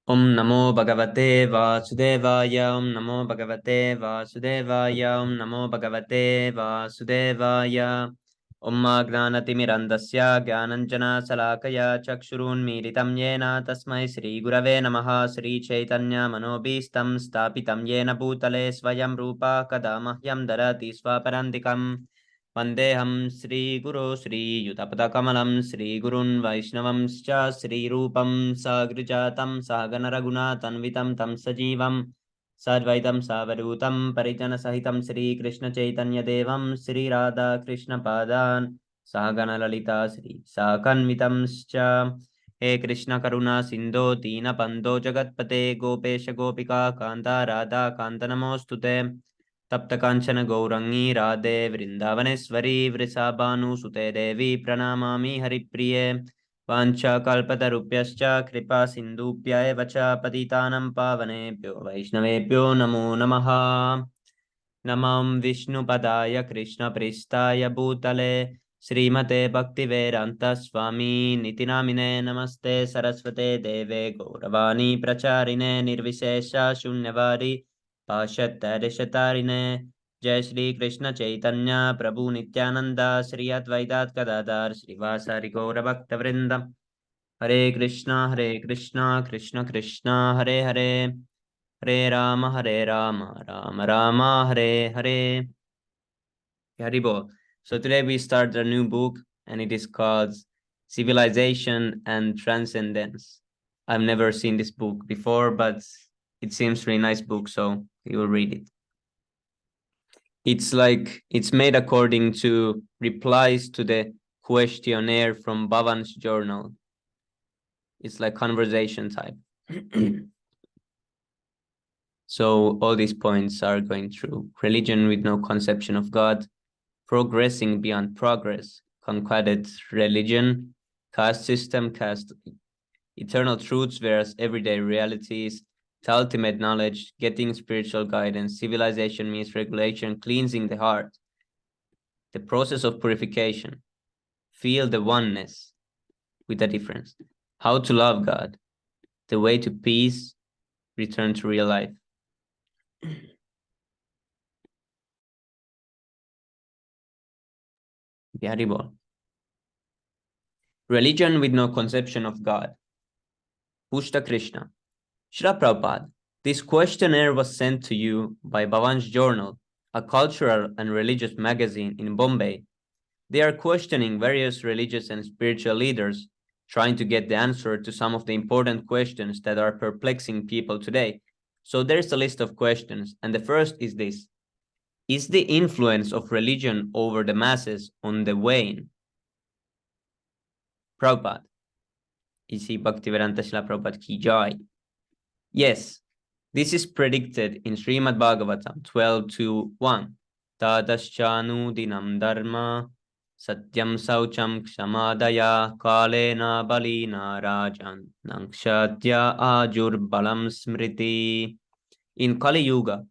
Om Namo Bhagavate Vasudevaya. Om Namo Bhagavate Vasudevaya. Om Namo Bhagavate Vasudevaya. Om Agnanatimirandasya Gyananjana Salakaya Chakshurunmilitam Yena Tasmai Sri Gurave Namaha. Sri Chaitanya Manobhistam Stapitam Yena Bhutale Svayam Rupa Kadamahyam Darati Swaparandikam. Vandeham Sri Guru Sri Yutapadakamalaam Sri Gurun Vaishnavamscha Sri Rupam Sagrijatam Sagana Raghunatanvitam Tam Sajivam Sadvaitam Savadutam Parijana Sahitam Sri Krishna Chaitanya Devam Sri Radha Krishna Padan Sagana Lalita Sri Sakanvitamscha. He Krishna Karuna Sindho Dina Bando Jagatpate Gopesha Gopika Kanta Radha Kanta Namostute. तप्त कांचन गौरंगी राधे वृंदावनेश्वरी वृषभानुसुते देवी प्रणमामि हरिप्रिये वाञ्छाकल्पतरुभ्यश्च कृपा सिन्धुभ्य एव च पतितानां पावनेभ्यो वैष्णवेभ्यो नमो नमः। नमः विष्णुपदाय कृष्णप्रेष्ठाय भूतले श्रीमते भक्तिवेदांत स्वामी निति नामिने नमस्ते सरस्वते देवे गौरवाणी प्रचारिणे निर्विशेष शून्यवादी पाश्चात्यदेशतारिणे। जय श्री कृष्ण चैतन्य प्रभु नित्यानंद श्री अद्वैत गदाधर श्रीवासादि गौरभक्तवृंद। हरे Krishna Krishna Krishna Hare Hare Hare Ram Ram Ram Hare Hare. Haribol. So today we start a new book and it is called Civilization and Transcendence. I've never seen this book before, but it seems really nice book, so we will read it. It's made according to replies to the questionnaire from Bhavan's journal. It's like conversation type. So all these points are going through religion with no conception of God, progressing beyond progress, conquered religion, caste system, caste eternal truths, whereas everyday realities, the ultimate knowledge, getting spiritual guidance, civilization means regulation, cleansing the heart, the process of purification, feel the oneness with the difference, how to love God, the way to peace, return to real life. Haribol. Religion with no conception of God. Pushta Krishna. Shra Prabhupada, this questionnaire was sent to you by Bhavan's Journal, a cultural and religious magazine in Bombay. They are questioning various religious and spiritual leaders, trying to get the answer to some of the important questions that are perplexing people today. So there's a list of questions, and the first is this. Is the influence of religion over the masses on the wane? Prabhupada. Isi Bhaktivedanta Srila Prabhupada ki jai. Yes, this is predicted in Srimad Bhagavatam 12:2:1. Tadaschanu dinam dharma satyam saucham kshamadaya kalena balina rajan nangshatya ajur balam smriti. In Kali Yuga,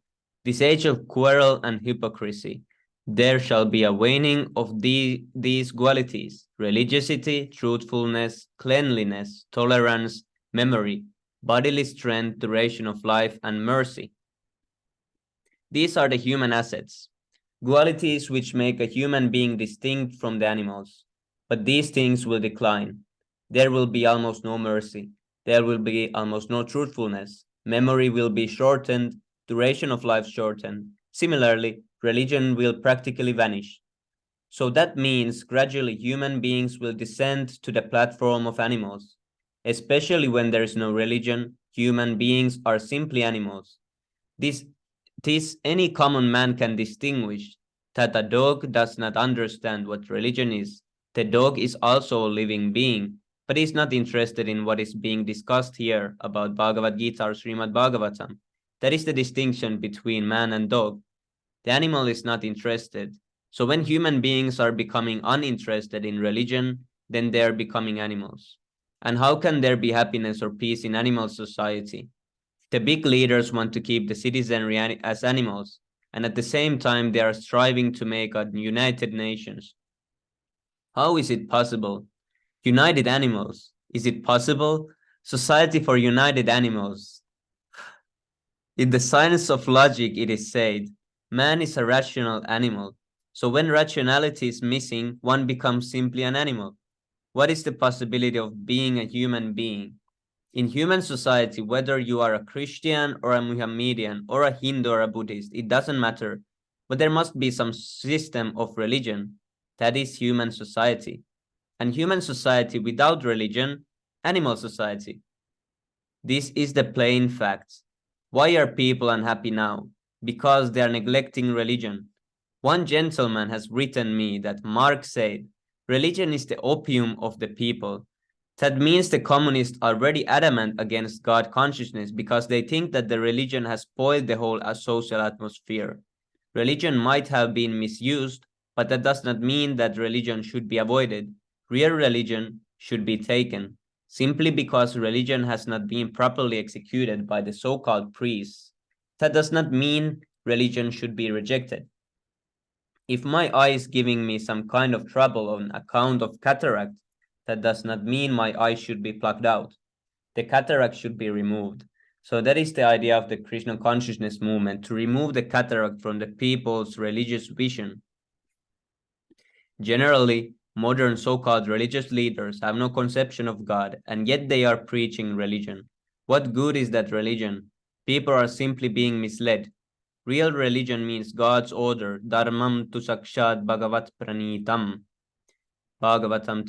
this age of quarrel and hypocrisy, there shall be a waning of these qualities: religiosity, truthfulness, cleanliness, tolerance, memory, bodily strength, duration of life, and mercy. These are the human assets, qualities which make a human being distinct from the animals. But these things will decline. There will be almost no mercy. There will be almost no truthfulness. Memory will be shortened, duration of life shortened. Similarly, religion will practically vanish. So that means gradually human beings will descend to the platform of animals. Especially when there is no religion, human beings are simply animals. This any common man can distinguish that a dog does not understand what religion is. The dog is also a living being, but is not interested in what is being discussed here about Bhagavad Gita or Srimad Bhagavatam. That is the distinction between man and dog. The animal is not interested. So when human beings are becoming uninterested in religion, then they are becoming animals. And how can there be happiness or peace in animal society? The big leaders want to keep the citizenry as animals, and at the same time they are striving to make a united nations. How is it possible? United animals. Is it possible? Society for United Animals. In the science of logic, it is said, man is a rational animal. So when rationality is missing, one becomes simply an animal. What is the possibility of being a human being? In human society, whether you are a Christian or a Muhammadan or a Hindu or a Buddhist, it doesn't matter. But there must be some system of religion. That is human society. And human society without religion, animal society. This is the plain fact. Why are people unhappy now? Because they are neglecting religion. One gentleman has written me that Marx said, religion is the opium of the people. That means the communists are very adamant against God consciousness because they think that the religion has spoiled the whole social atmosphere. Religion might have been misused, but that does not mean that religion should be avoided. Real religion should be taken, simply because religion has not been properly executed by the so-called priests. That does not mean religion should be rejected. If my eye is giving me some kind of trouble on account of cataract, that does not mean my eye should be plucked out. The cataract should be removed. So that is the idea of the Krishna consciousness movement, to remove the cataract from the people's religious vision. Generally, modern so-called religious leaders have no conception of God, and yet they are preaching religion. What good is that religion? People are simply being misled. Real religion means God's order, dharmam tu sakshat bhagavat pranitam, Bhagavatam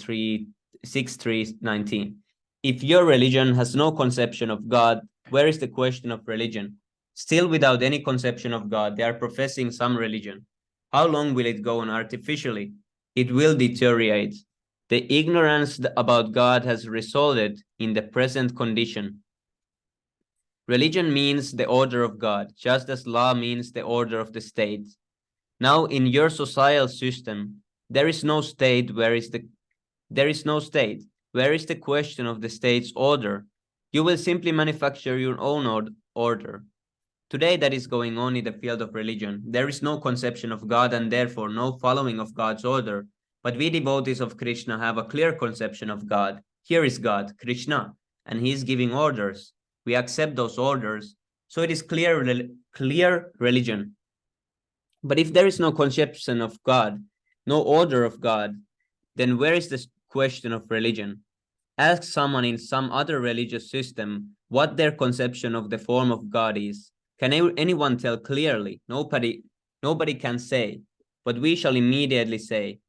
6:3-19. If your religion has no conception of God, where is the question of religion? Still without any conception of God, they are professing some religion. How long will it go on artificially? It will deteriorate. The ignorance about God has resulted in the present condition. Religion means the order of God, just as law means the order of the state. Now, in your societal system, there is no state. Where is the question of the state's order? You will simply manufacture your own order. Today, that is going on in the field of religion. There is no conception of God and therefore no following of God's order. But we devotees of Krishna have a clear conception of God. Here is God, Krishna, and he is giving orders. We accept those orders. So it is clear religion. But if there is no conception of God, no order of God, then where is the question of religion? Ask someone in some other religious system what their conception of the form of God is. Can anyone tell clearly? Nobody can say. But we shall immediately say,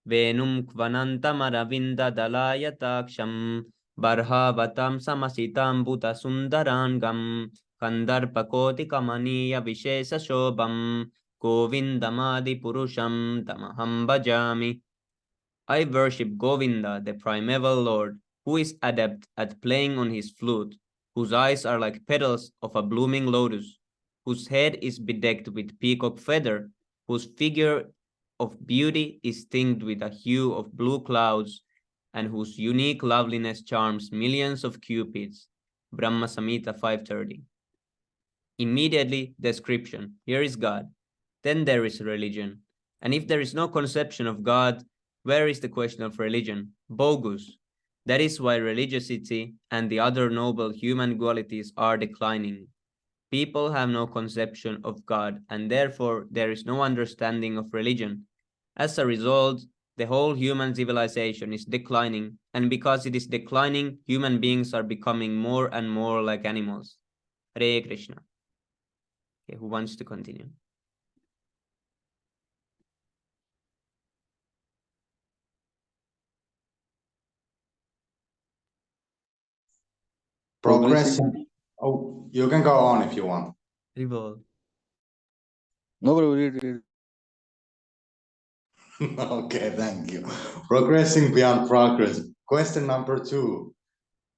Venum kvanantamaravinda dalayataksham barhavatam samasitam bhuta sundarangam kandarpakoti kamaniya vishesa shobam govindamadi purusham tamaham bhajami. I worship Govinda, the primeval lord, who is adept at playing on his flute, whose eyes are like petals of a blooming lotus, whose head is bedecked with peacock feather, whose figure of beauty is tinged with a hue of blue clouds, and whose unique loveliness charms millions of cupids. Brahma Samhita 5:30. Immediately, description. Here is God. Then there is religion. And if there is no conception of God, where is the question of religion? Bogus. That is why religiosity and the other noble human qualities are declining. People have no conception of God, and therefore there is no understanding of religion. As a result, the whole human civilization is declining, and because it is declining, human beings are becoming more and more like animals. Hare Krishna. Okay, who wants to continue? Progressing. Oh, you can go on if you want. Revolve. No, bro, read. Okay, thank you. Progressing beyond progress. Question number 2.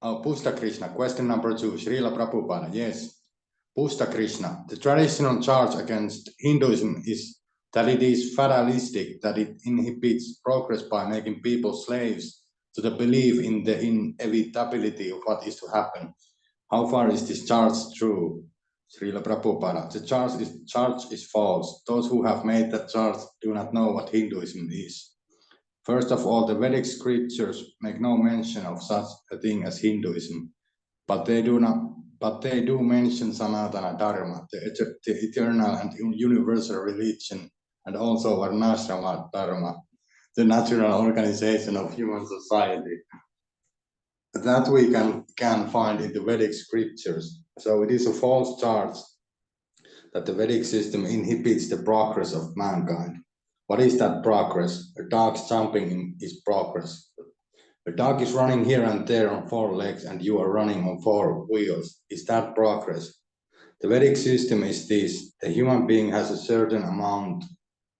Oh, Pusta Krishna. Question number 2. Srila Prabhupada. Yes. Pusta Krishna. The traditional charge against Hinduism is that it is fatalistic, that it inhibits progress by making people slaves to the belief in the inevitability of what is to happen. How far is this charge true? Srila Prabhupada, the charge is false. Those who have made that charge do not know what Hinduism is. First of all, the Vedic scriptures make no mention of such a thing as Hinduism. but they do mention Sanatana Dharma, the eternal and universal religion, and also Varnashrama Dharma, the natural organization of human society. That we can find in the Vedic scriptures. So it is a false charge that the Vedic system inhibits the progress of mankind. What is that progress? A dog's jumping is progress. A dog is running here and there on 4 legs and you are running on 4 wheels. Is that progress? The Vedic system is this: the human being has a certain amount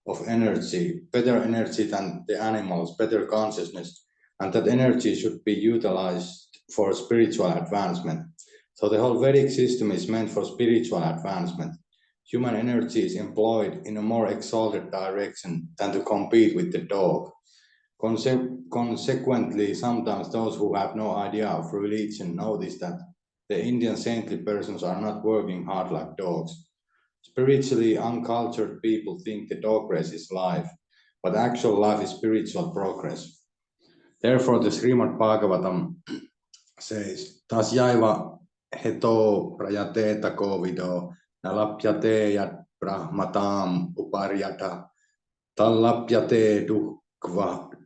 of energy, better energy than the animals, better consciousness, and that energy should be utilized for spiritual advancement. So the whole Vedic system is meant for spiritual advancement. Human energy is employed in a more exalted direction than to compete with the dog. Consequently, sometimes those who have no idea of religion notice that the Indian saintly persons are not working hard like dogs. Spiritually uncultured people think the dog race is life, but actual life is spiritual progress. Therefore, the Srimad Bhagavatam says, Tasyaiva heto prayateta kovido nalapyate yat brahmatam uparyata tallapyate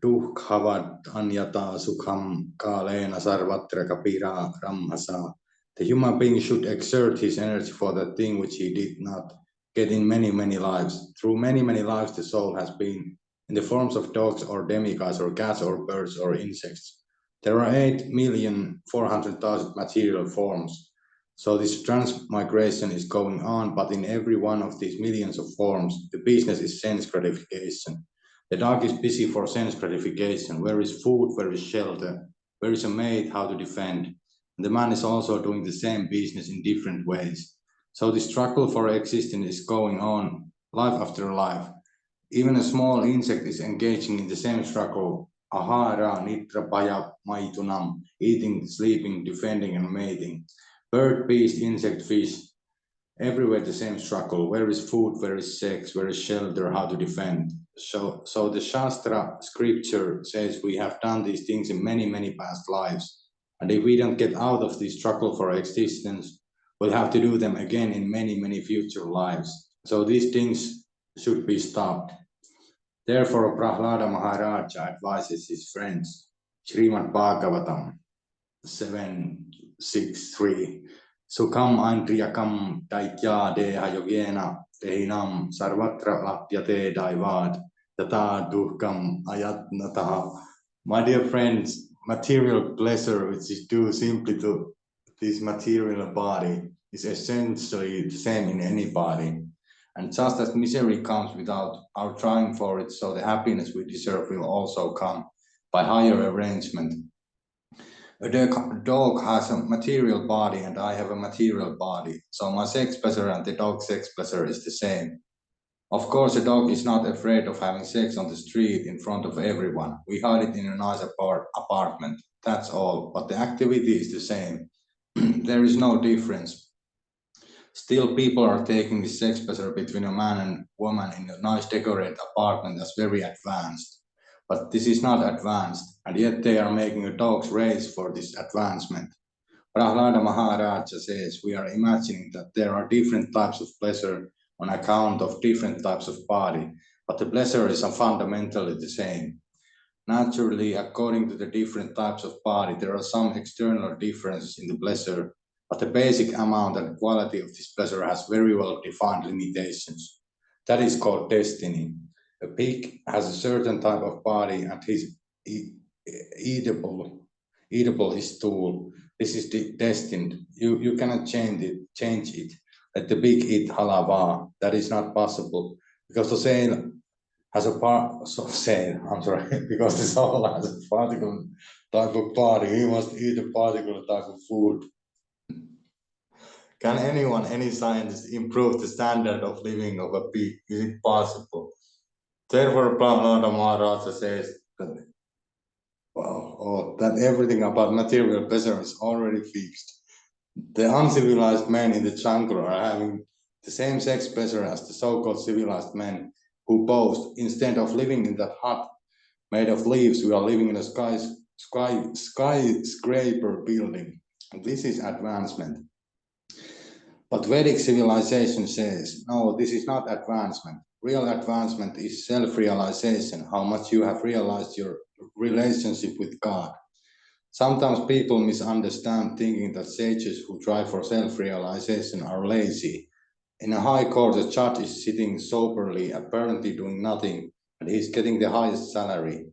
dukhavad anyata sukham kalena sarvatra kapira ramhasa. The human being should exert his energy for the thing which he did not get in many, many lives. Through many, many lives, the soul has been in the forms of dogs or demigods or cats or birds or insects. There are 8,400,000 material forms. So this transmigration is going on, but in every one of these millions of forms, the business is sense gratification. The dog is busy for sense gratification. Where is food? Where is shelter? Where is a mate? How to defend? And the man is also doing the same business in different ways. So the struggle for existence is going on life after life. Even a small insect is engaging in the same struggle. Ahara, nitra, paya, maitunam, eating, sleeping, defending, and mating. Bird, beast, insect, fish, everywhere the same struggle. Where is food? Where is sex? Where is shelter? How to defend? So the Shastra scripture says we have done these things in many, many past lives. And if we don't get out of this struggle for existence, we'll have to do them again in many, many future lives. So these things should be stopped. Therefore, Prahlada Maharaja advises his friends, Srimad Bhagavatam 763, Sukham Andriyakam Daitya Deha Yogena Dehinam Sarvatra Lapyate Daivad Tata Durkam Ayatnataha. My dear friends, material pleasure which is due simply to this material body is essentially the same in any body. And just as misery comes without our trying for it, so the happiness we deserve will also come by higher arrangement. A dog has a material body and I have a material body. So my sex pleasure and the dog's sex pleasure is the same. Of course, a dog is not afraid of having sex on the street in front of everyone. We hide it in a nice apartment. That's all. But the activity is the same. There is no difference. Still, people are taking the sex pleasure between a man and woman in a nice decorated apartment as very advanced. But this is not advanced, and yet they are making a dog's race for this advancement. Prahlada Maharaja says we are imagining that there are different types of pleasure on account of different types of body, but the pleasure is fundamentally the same. Naturally, according to the different types of body, there are some external differences in the pleasure, but the basic amount and quality of this pleasure has very well defined limitations. That is called destiny. A pig has a certain type of body and his eatable is stool. This is destined. You cannot change it. Let the pig eat halava. That is not possible because the same has a because the soul has a particular type of body. He must eat a particular type of food. Can anyone, any scientist, improve the standard of living of a pig? Is it possible? Therefore, Prahlada Maharaja says that, that everything about material pleasure is already fixed. The uncivilized men in the jungle are having the same sex pleasure as the so-called civilized men who boast. Instead of living in that hut made of leaves, we are living in a skyscraper building. This is advancement. But Vedic civilization says, no, this is not advancement. Real advancement is self-realization, how much you have realized your relationship with God. Sometimes people misunderstand, thinking that sages who try for self-realization are lazy. In a high court, the judge is sitting soberly, apparently doing nothing, and he's getting the highest salary.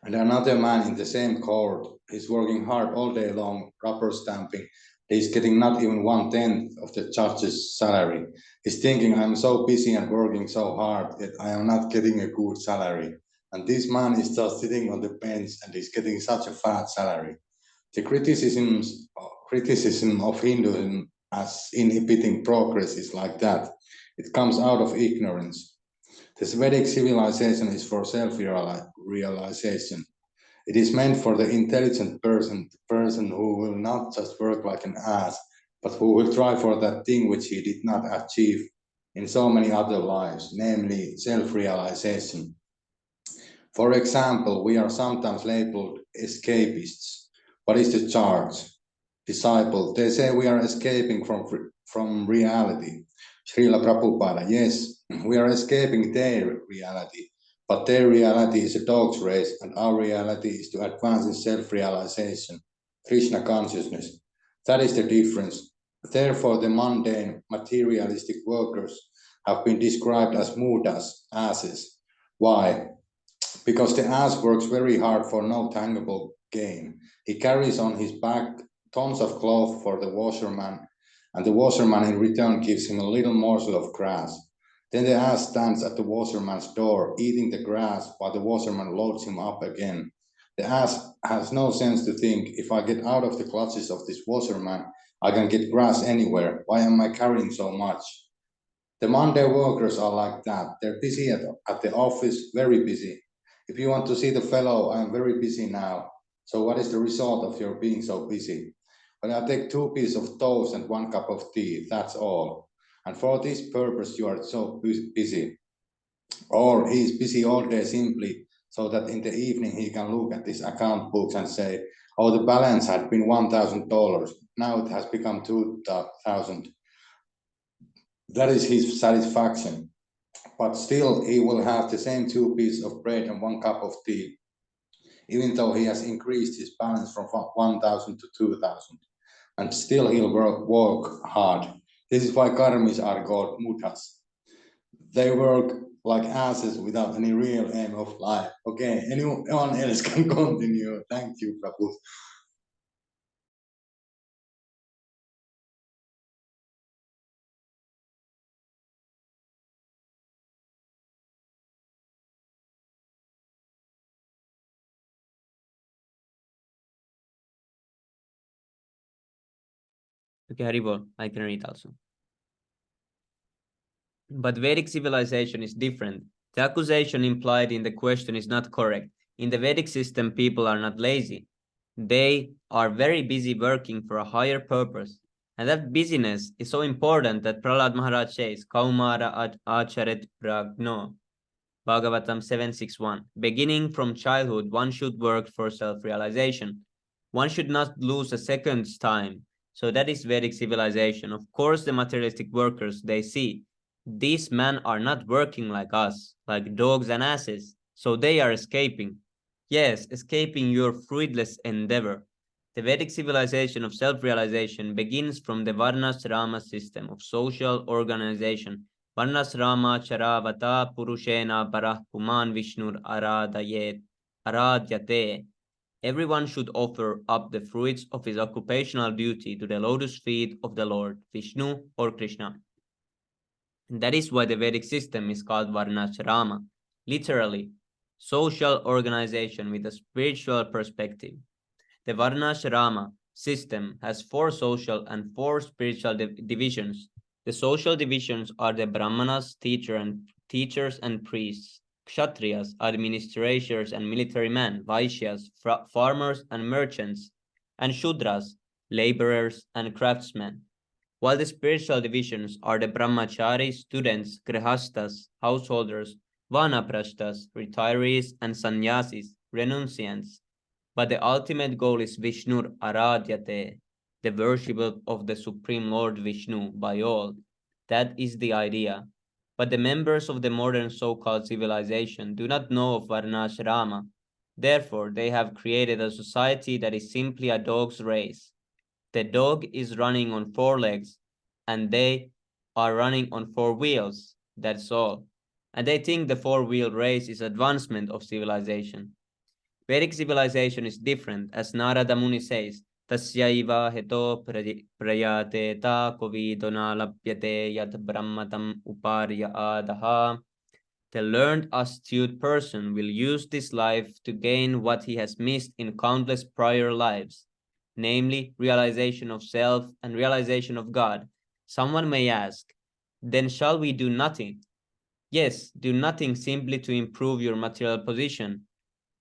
And another man in the same court is working hard all day long, rubber stamping. He's getting not even 1/10 of the judge's salary. He's thinking, I'm so busy and working so hard that I am not getting a good salary. And this man is just sitting on the bench and he's getting such a fat salary. The criticism of Hinduism as inhibiting progress is like that. It comes out of ignorance. The Vedic civilization is for self-realization. It is meant for the intelligent person, the person who will not just work like an ass, but who will try for that thing which he did not achieve in so many other lives, namely self-realization. For example, we are sometimes labeled escapists. What is the charge? Disciple, they say we are escaping from reality. Srila Prabhupada, yes, we are escaping their reality, but their reality is a dog's race, and our reality is to advance in self-realization, Krishna consciousness. That is the difference. Therefore, the mundane, materialistic workers have been described as mudas, asses. Why? Because the ass works very hard for no tangible gain. He carries on his back tons of cloth for the washerman, and the washerman in return gives him a little morsel of grass. Then the ass stands at the washerman's door, eating the grass while the washerman loads him up again. The ass has no sense to think, if I get out of the clutches of this washerman, I can get grass anywhere. Why am I carrying so much? The Monday workers are like that. They're busy at the office, very busy. If you want to see the fellow, I am very busy now. So what is the result of your being so busy? Well, I take 2 pieces of toast and 1 cup of tea, that's all. And for this purpose, you are so busy. Or he is busy all day simply so that in the evening he can look at his account books and say, oh, the balance had been $1,000. Now it has become 2,000. That is his satisfaction. But still, he will have the same 2 pieces of bread and 1 cup of tea, even though he has increased his balance from 1,000 to 2,000. And still he'll work hard. This is why karmis are called mutas. They work like asses without any real aim of life. Okay, anyone else can continue. Thank you, Prabhu. Okay, Haribol, I can read also. But Vedic civilization is different. The accusation implied in the question is not correct. In the Vedic system, people are not lazy. They are very busy working for a higher purpose. And that busyness is so important that Prahlad Maharaj says, Kaumara acharet pragno, Bhagavatam 761. Beginning from childhood, one should work for self-realization. One should not lose a second's time. So that is Vedic civilization. Of course, the materialistic workers, they see these men are not working like us, like dogs and asses. So they are escaping. Yes, escaping your fruitless endeavor. The Vedic civilization of self-realization begins from the Varnasrama system of social organization. Varnasrama charavata purushena parah puman vishnur aradyate. Everyone should offer up the fruits of his occupational duty to the lotus feet of the Lord, Vishnu or Krishna. And that is why the Vedic system is called Varnasrama, literally, social organization with a spiritual perspective. The Varnasrama system has 4 social and 4 spiritual divisions. The social divisions are the Brahmanas, teachers and priests, Kshatriyas, administrators and military men, Vaishyas, farmers and merchants, and Shudras, laborers and craftsmen. While the spiritual divisions are the brahmacharis, students, grihastas, householders, vanaprashtas, retirees, and sannyasis, renunciants. But the ultimate goal is Vishnur Aradhyate, the worship of the Supreme Lord Vishnu by all. That is the idea. But the members of the modern so-called civilization do not know of Varnashrama. Therefore, they have created a society that is simply a dog's race. The dog is running on 4 legs, and they are running on 4 wheels. That's all. And they think the 4-wheel race is advancement of civilization. Vedic civilization is different, as Narada Muni says, Tasyaiva heto prayate ta kovidona lapyate yat brahmatam uparya adaha. The learned, astute person will use this life to gain what he has missed in countless prior lives, namely realization of self and realization of God. Someone may ask, then shall we do nothing? Yes, do nothing simply to improve your material position.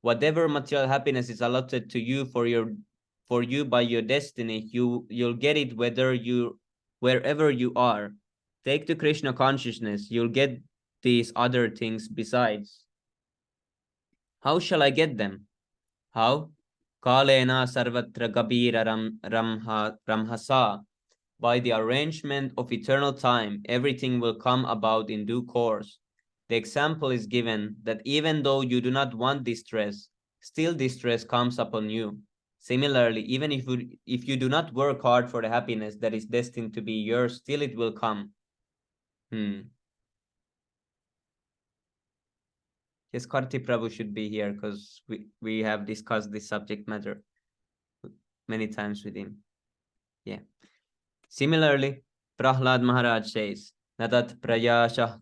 Whatever material happiness is allotted to you for you by your destiny, you'll get it wherever you are. Take to Krishna consciousness, you'll get these other things besides. How shall I get them? How? Kalena sarvatra gabira ramhasa. By the arrangement of eternal time, everything will come about in due course. The example is given that even though you do not want distress, still distress comes upon you. Similarly, even if you do not work hard for the happiness that is destined to be yours, still it will come. Yes, Karti Prabhu should be here because we have discussed this subject matter many times with him. Yeah. Similarly, Prahlad Maharaj says, Natat prayasha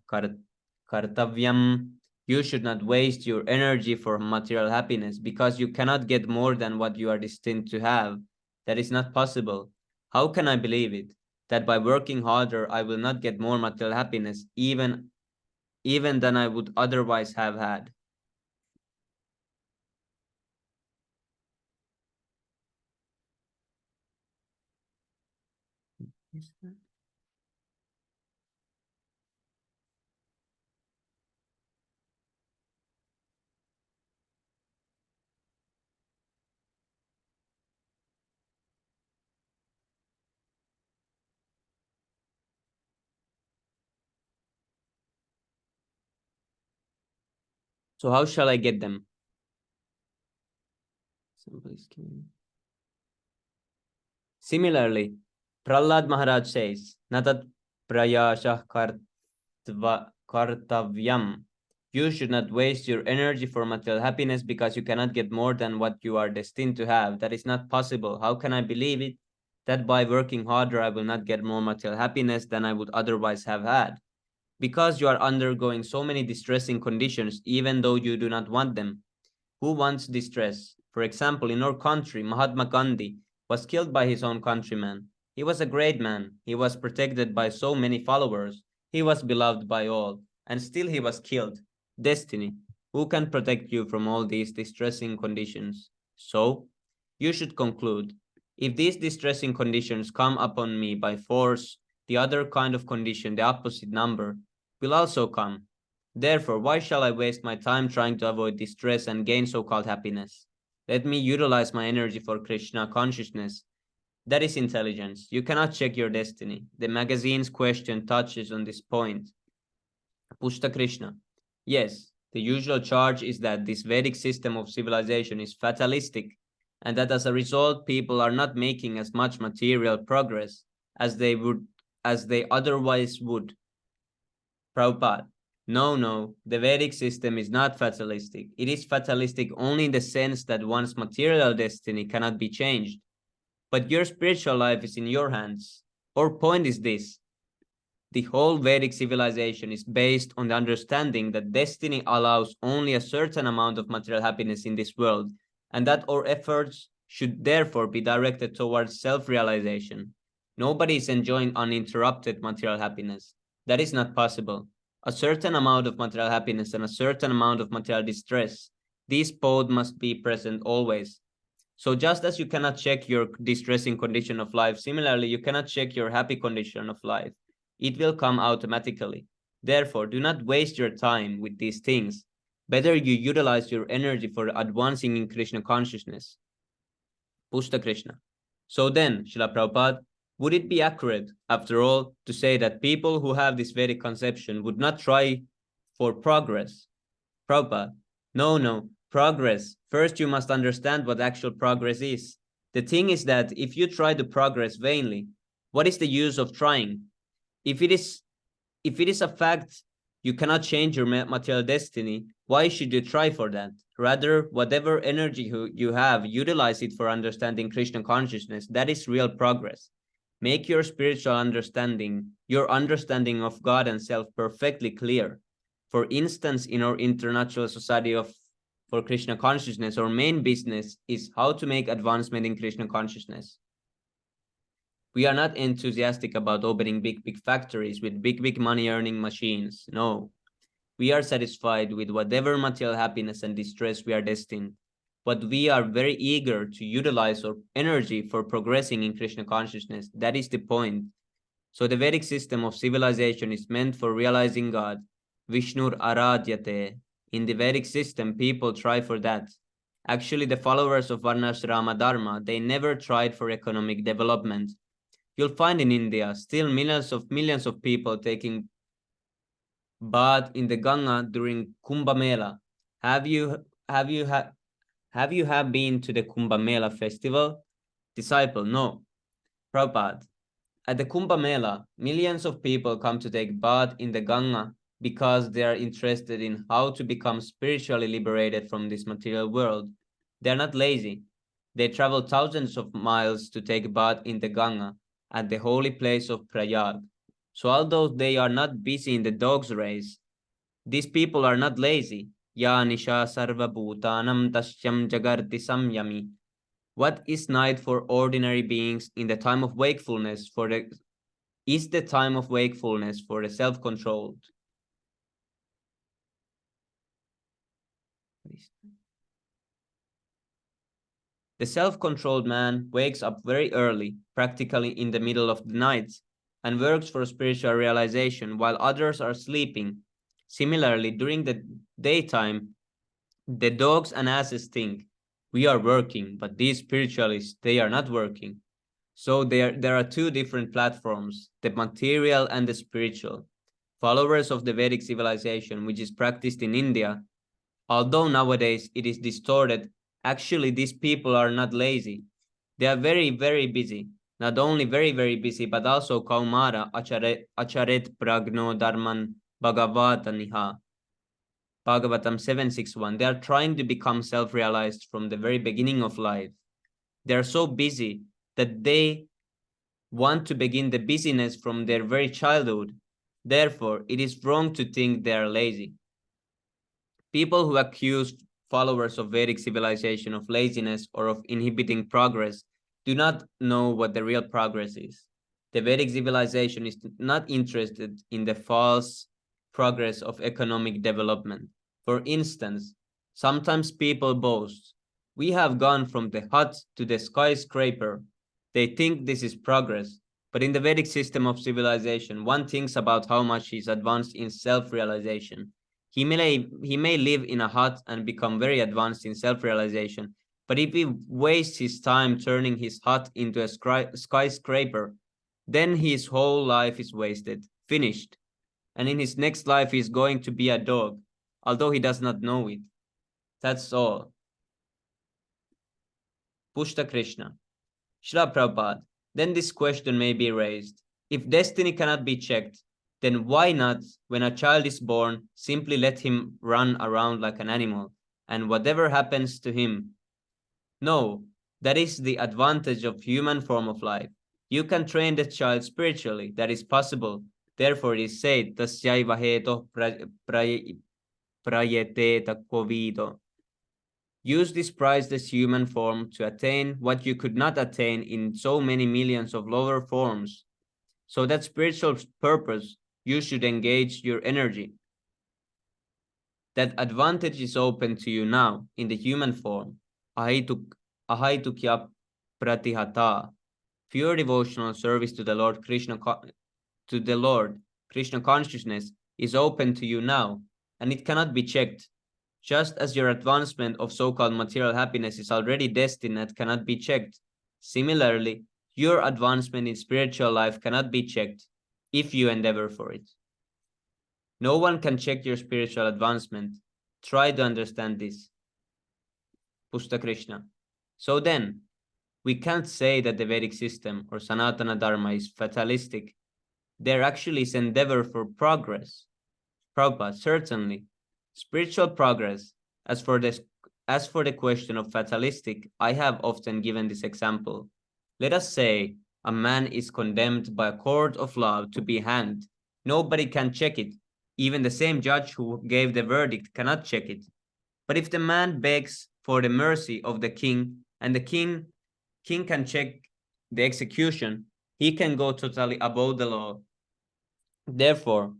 kartavyam. You should not waste your energy for material happiness because you cannot get more than what you are destined to have. That is not possible. How can I believe it? That by working harder, I will not get more material happiness, even than I would otherwise have had. So how shall I get them? Similarly, Prahlad Maharaj says, Natat prayasha kartavyam. You should not waste your energy for material happiness because you cannot get more than what you are destined to have. That is not possible. How can I believe it? That by working harder, I will not get more material happiness than I would otherwise have had. Because you are undergoing so many distressing conditions, even though you do not want them. Who wants distress? For example, in our country, Mahatma Gandhi was killed by his own countrymen. He was a great man. He was protected by so many followers. He was beloved by all, and still he was killed. Destiny. Who can protect you from all these distressing conditions? So, you should conclude, if these distressing conditions come upon me by force, the other kind of condition, the opposite number, will also come. Therefore, why shall I waste my time trying to avoid distress and gain so-called happiness? Let me utilize my energy for Krishna consciousness. That is intelligence. You cannot check your destiny. The magazine's question touches on this point. Pushta Krishna. Yes, the usual charge is that this Vedic system of civilization is fatalistic, and that as a result, people are not making as much material progress as they otherwise would. Prabhupada. No, the Vedic system is not fatalistic. It is fatalistic only in the sense that one's material destiny cannot be changed. But your spiritual life is in your hands. Our point is this. The whole Vedic civilization is based on the understanding that destiny allows only a certain amount of material happiness in this world, and that our efforts should therefore be directed towards self-realization. Nobody is enjoying uninterrupted material happiness. That is not possible. A certain amount of material happiness and a certain amount of material distress. These both must be present always. So just as you cannot check your distressing condition of life, similarly, you cannot check your happy condition of life. It will come automatically. Therefore, do not waste your time with these things. Better you utilize your energy for advancing in Krishna consciousness. Pushta Krishna. So then, Srila Prabhupada, would it be accurate, after all, to say that people who have this Vedic conception would not try for progress? Prabhupada, no, progress. First, you must understand what actual progress is. The thing is that if you try to progress vainly, what is the use of trying? If it is a fact you cannot change your material destiny, why should you try for that? Rather, whatever energy you have, utilize it for understanding Krishna consciousness. That is real progress. Make your spiritual understanding, your understanding of God and self perfectly clear. For instance, in our International Society for Krishna Consciousness, our main business is how to make advancement in Krishna consciousness. We are not enthusiastic about opening big factories with big money-earning machines. No. We are satisfied with whatever material happiness and distress we are destined. But we are very eager to utilize our energy for progressing in Krishna consciousness. That is the point. So the Vedic system of civilization is meant for realizing God. Vishnur Aradhyate. In the Vedic system, people try for that. Actually, the followers of Varnashrama Dharma, they never tried for economic development. You'll find in India still millions of people taking bath in the Ganga during Kumbh Mela. Have you been to the Kumbh Mela festival? Disciple, no. Prabhupada, at the Kumbh Mela, millions of people come to take bath in the Ganga because they are interested in how to become spiritually liberated from this material world. They are not lazy. They travel thousands of miles to take bath in the Ganga at the holy place of Prayag. So although they are not busy in the dog's race, these people are not lazy. Ya nisha sarva bhutanam tasyam jagarti samyami. What is night for ordinary beings in the time of wakefulness is the time of wakefulness for the self-controlled. The self-controlled man wakes up very early, practically in the middle of the night, and works for spiritual realization while others are sleeping. Similarly, during the daytime, the dogs and asses think we are working, but these spiritualists, they are not working. So there are two different platforms, the material and the spiritual. Followers of the Vedic civilization, which is practiced in India, although nowadays it is distorted, actually these people are not lazy. They are very, very busy. Not only very, very busy, but also Kaumara Acharet Pragno Dharman Bhagavataniha. Bhagavatam 761. They are trying to become self-realized from the very beginning of life. They are so busy that they want to begin the busyness from their very childhood. Therefore, it is wrong to think they are lazy. People who accuse followers of Vedic civilization of laziness or of inhibiting progress do not know what the real progress is. The Vedic civilization is not interested in the false progress of economic development. For instance, sometimes people boast, we have gone from the hut to the skyscraper. They think this is progress. But in the Vedic system of civilization, one thinks about how much he's advanced in self-realization. He may live in a hut and become very advanced in self-realization, but if he wastes his time turning his hut into a skyscraper, then his whole life is wasted, finished. And in his next life, he's going to be a dog, although he does not know it. That's all. Pushta Krishna. Srila Prabhupada, then this question may be raised. If destiny cannot be checked, then why not, when a child is born, simply let him run around like an animal, and whatever happens to him? No, that is the advantage of human form of life. You can train the child spiritually, that is possible. Therefore it is said, tasyaiva heto prayete takvovido. Use this priceless human form to attain what you could not attain in so many millions of lower forms. So that spiritual purpose, you should engage your energy. That advantage is open to you now in the human form. Ahaitukya pratihata. Pure devotional service to the Lord Krishna consciousness is open to you now, and it cannot be checked. Just as your advancement of so-called material happiness is already destined and cannot be checked, similarly, your advancement in spiritual life cannot be checked if you endeavor for it. No one can check your spiritual advancement. Try to understand this. Pusta Krishna. So then, we can't say that the Vedic system or Sanatana Dharma is fatalistic. There actually is endeavor for progress. Prabhupada, certainly. Spiritual progress. As for the question of fatalistic, I have often given this example. Let us say a man is condemned by a court of law to be hanged. Nobody can check it. Even the same judge who gave the verdict cannot check it. But if the man begs for the mercy of the king, and the king can check the execution, he can go totally above the law. Therefore,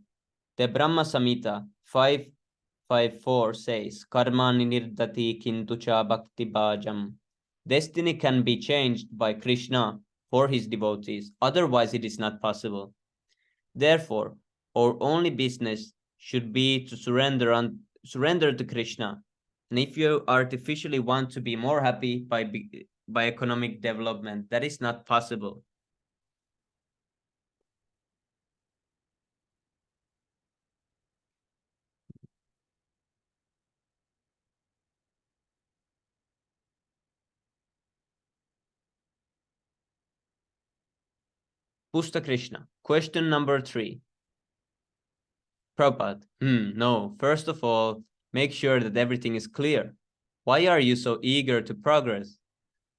the Brahma Samhita 554 says, Karmani nirdati kintu cha bhakti bhajam. Destiny can be changed by Krishna for his devotees, otherwise it is not possible. Therefore, our only business should be to surrender to Krishna. And if you artificially want to be more happy by economic development, that is not possible. Pusta Krishna. Question number 3. Prabhupada, no. First of all, make sure that everything is clear. Why are you so eager to progress?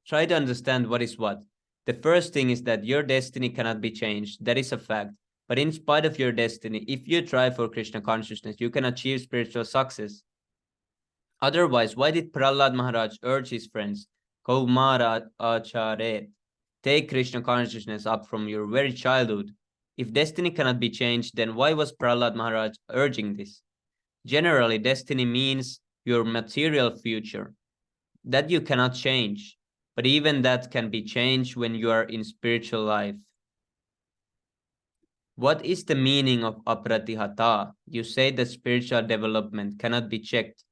Try to understand what is what. The first thing is that your destiny cannot be changed. That is a fact. But in spite of your destiny, if you try for Krishna consciousness, you can achieve spiritual success. Otherwise, why did Prahlad Maharaj urge his friends, Kaumara Acharya, take Krishna consciousness up from your very childhood? If destiny cannot be changed, then why was Prahlad Maharaj urging this? Generally, destiny means your material future, that you cannot change. But even that can be changed when you are in spiritual life. What is the meaning of apratihata? You say that spiritual development cannot be checked.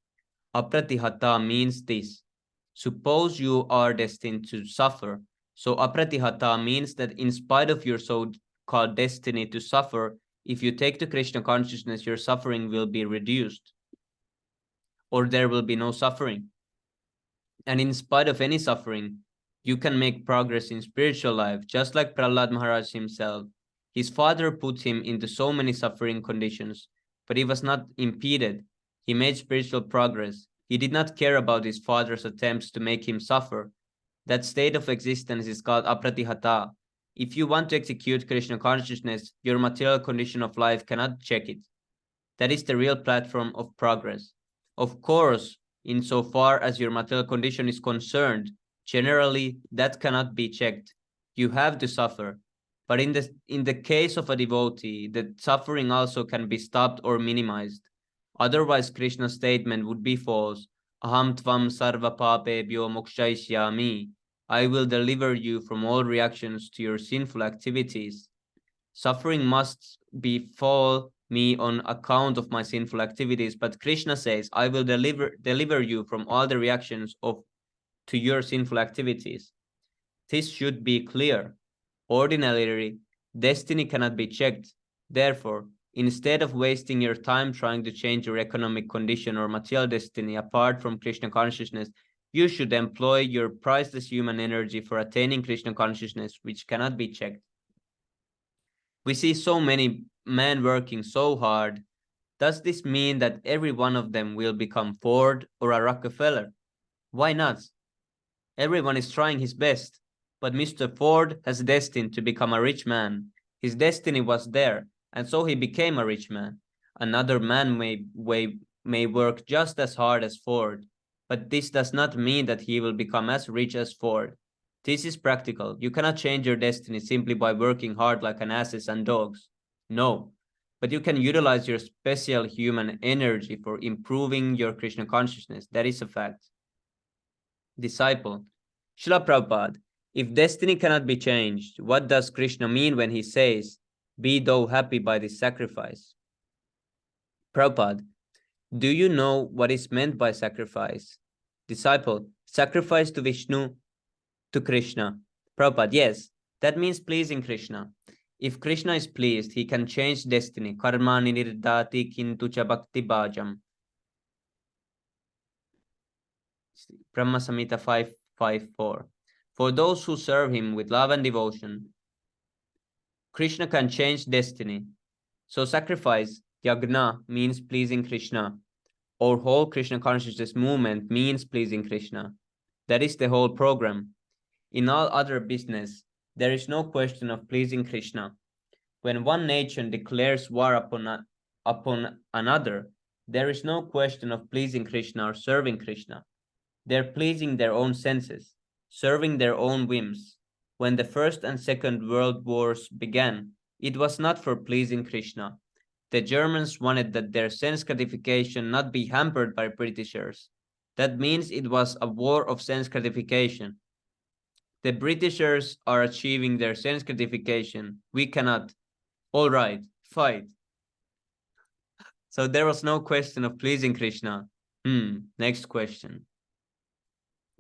Apratihata means this. Suppose you are destined to suffer. So apratihata means that in spite of your so-called destiny to suffer, if you take to Krishna consciousness, your suffering will be reduced. Or there will be no suffering. And in spite of any suffering, you can make progress in spiritual life, just like Prahlad Maharaj himself. His father put him into so many suffering conditions, but he was not impeded. He made spiritual progress. He did not care about his father's attempts to make him suffer. That state of existence is called apratihata. If you want to execute Krishna consciousness, your material condition of life cannot check it. That is the real platform of progress. Of course, insofar as your material condition is concerned, generally that cannot be checked. You have to suffer. But in the case of a devotee, the suffering also can be stopped or minimized. Otherwise, Krishna's statement would be false. Aham tvam sarva papebhyo mokshaishyami. I will deliver you from all reactions to your sinful activities. Suffering must befall me on account of my sinful activities, but Krishna says, I will deliver you from all the reactions to your sinful activities. This should be clear. Ordinarily, destiny cannot be checked. Therefore, instead of wasting your time trying to change your economic condition or material destiny apart from Krishna consciousness, you should employ your priceless human energy for attaining Krishna consciousness, which cannot be checked. We see so many men working so hard. Does this mean that every one of them will become Ford or a Rockefeller? Why not? Everyone is trying his best, but Mr. Ford has destined to become a rich man. His destiny was there, and so he became a rich man. Another man may work just as hard as Ford, but this does not mean that he will become as rich as Ford. This is practical. You cannot change your destiny simply by working hard like an asses and dogs. No, but you can utilize your special human energy for improving your Krishna consciousness. That is a fact. Disciple, Srila Prabhupada, if destiny cannot be changed, what does Krishna mean when he says, be thou happy by this sacrifice? Prabhupada, Do you know what is meant by sacrifice? Disciple, sacrifice to Vishnu, to Krishna. Prabhupada, yes, that means pleasing Krishna. If Krishna is pleased, he can change destiny. Karma nirdati kintu cha bhakti bhajam. Brahma Samhita 554. For those who serve him with love and devotion, Krishna can change destiny. So sacrifice, yagna, means pleasing Krishna. Our whole Krishna consciousness movement means pleasing Krishna. That is the whole program. In all other business, there is no question of pleasing Krishna. When one nation declares war upon another, there is no question of pleasing Krishna or serving Krishna. They're pleasing their own senses, serving their own whims. When the First and Second World Wars began, it was not for pleasing Krishna. The Germans wanted that their sense gratification not be hampered by Britishers. That means it was a war of sense gratification. The Britishers are achieving their sense gratification. We cannot. All right, fight. So there was no question of pleasing Krishna. Next question.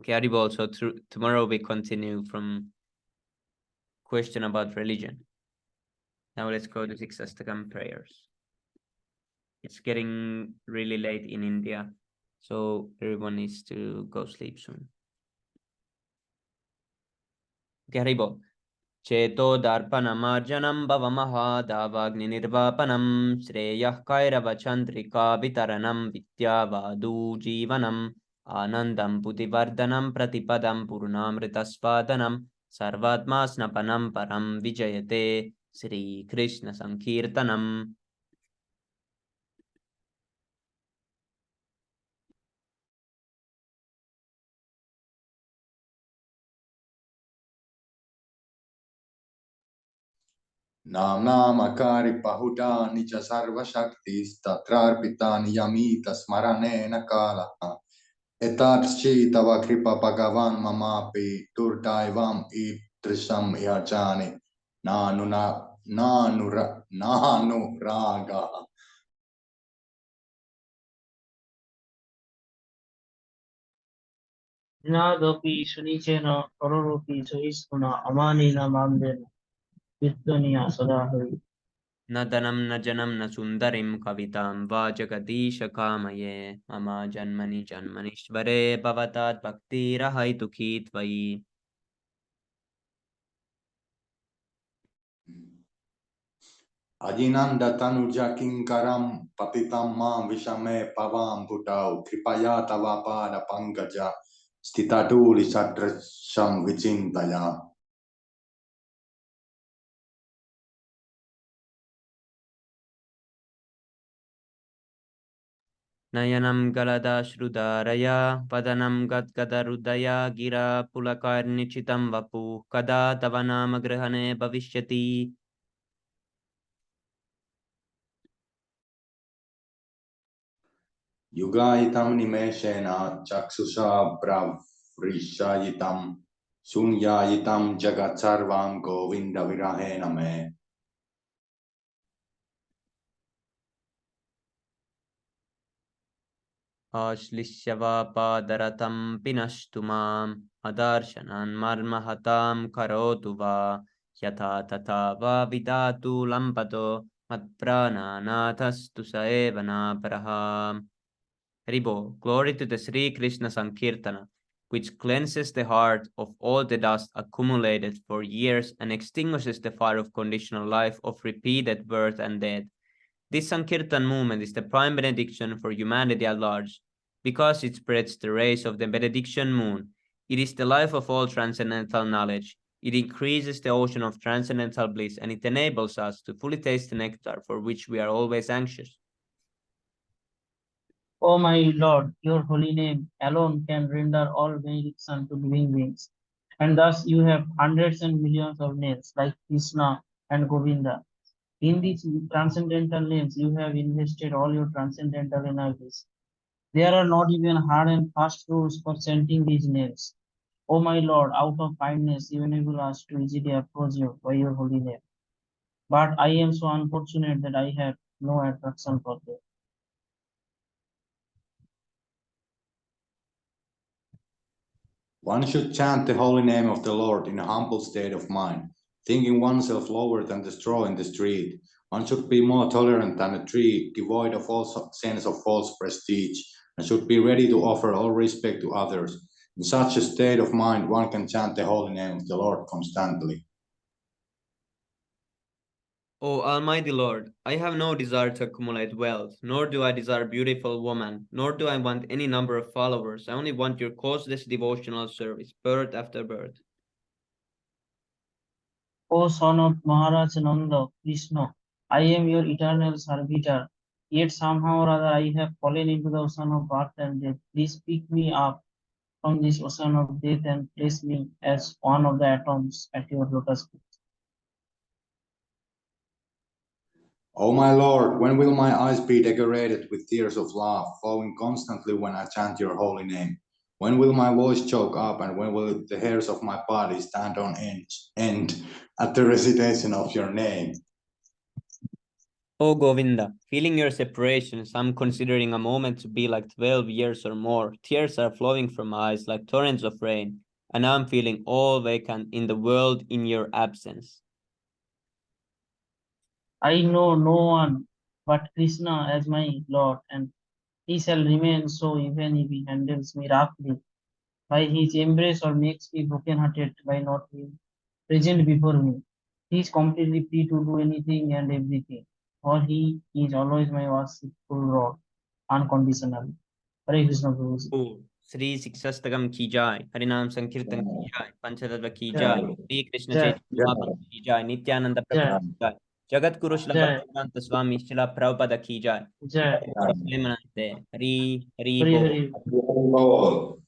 Okay, Haribol, so tomorrow we continue from question about religion. Now let's go to six Astakam prayers. It's getting really late in India, so everyone needs to go sleep soon. Okay, Haribol. Cheto darpanamarjanam bhavamahadavagninirvapanam shreyah kairavachandrika vitaranam vityavadu jivanam anandam putivardhanam pratipadam purnamritasvadanam sarvatma snapanam param vijayate Sri Krishna Sankirtanam. Nam namakari pahudani cha sarva shaktis tatrarpitani yamita smaranena kala. Etatchi tava kripa bhagavan mamapi turdaivam idrisam yajani nanu raga. Nadopi Sunichena Kororupi Sohiskuna Amanina Mandena Vittania Sadahari. न धनं न जनं न सुन्दरीं कवितां वा जगदीश कामये मम जन्मनि जन्मनीश्वरे भवतात् भक्तिरहैतुकी त्वयि. Ajinanda tanuja kinkaram patitam mam vishame pavam bhutau kripaya tava pada pankaja stitaduli sadrasham vichintaya. नयनं गलदाश्रुधारया वदनं गद्गदहृदया गिरा पुलकार्निचितं वपुः कदा तव नाम ग्रहणे भविष्यति. Yugaitam nimeshena chaksusha bravrishayitam sunyayitam jagat sarvam govinda virahena me. आश्लिष्यवापादरतं पिनष्टु माम् अदर्शनान् मर्महतां करोतु वा यथा तथा वा विधातु लम्पतो मत्प्राणानाथस्तु स एव नापरः. Haribo, glory to the Sri Krishna Sankirtana, which cleanses the heart of all the dust accumulated for years and extinguishes the fire of conditional life of repeated birth and death. This Sankirtan movement is the prime benediction for humanity at large, because it spreads the rays of the benediction moon. It is the life of all transcendental knowledge. It increases the ocean of transcendental bliss, and it enables us to fully taste the nectar for which we are always anxious. O my Lord, your holy name alone can render all benediction to living beings. And thus you have hundreds and millions of names like Krishna and Govinda. In these transcendental names, you have invested all your transcendental energies. There are not even hard and fast rules for chanting these names. O my Lord, out of kindness, you enable us to easily approach you by your holy name. But I am so unfortunate that I have no attraction for them. One should chant the holy name of the Lord in a humble state of mind, thinking oneself lower than the straw in the street. One should be more tolerant than a tree, devoid of all sense of false prestige, and should be ready to offer all respect to others. In such a state of mind, one can chant the holy name of the Lord constantly. O Almighty Lord, I have no desire to accumulate wealth, nor do I desire beautiful woman, nor do I want any number of followers. I only want your causeless devotional service, birth after birth. O son of Maharaj Nanda, Krishna, I am your eternal servitor. Yet somehow or other I have fallen into the ocean of birth and death. Please pick me up from this ocean of death and place me as one of the atoms at your lotus feet. O my Lord, when will my eyes be decorated with tears of love, flowing constantly when I chant your holy name? When will my voice choke up, and when will the hairs of my body stand on end at the recitation of your name? O Govinda, feeling your separation, some considering a moment to be like 12 years or more, tears are flowing from my eyes like torrents of rain, and I'm feeling all vacant in the world in your absence. I know no one but Krishna as my Lord, and he shall remain so even if he handles me roughly by his embrace or makes me broken-hearted by not being present before me. He is completely free to do anything and everything, for he is always my worshipful Lord, unconditionally. Hare Krishna Prabhuji. O Sri Siksastagam ki jai, Harinam Sankirtan ki jai, Panchatattva ki jai, Sri Krishna Jai. Chaitanya Mahaprabhu ki jai, Nityananda Jai. Prabhu ki jai, Jagat Guru Shila Jai. Bhaktivedanta Swami Shila Prabhupada ki jai. Jai. Hari Hari Hari Bol. Hari. All.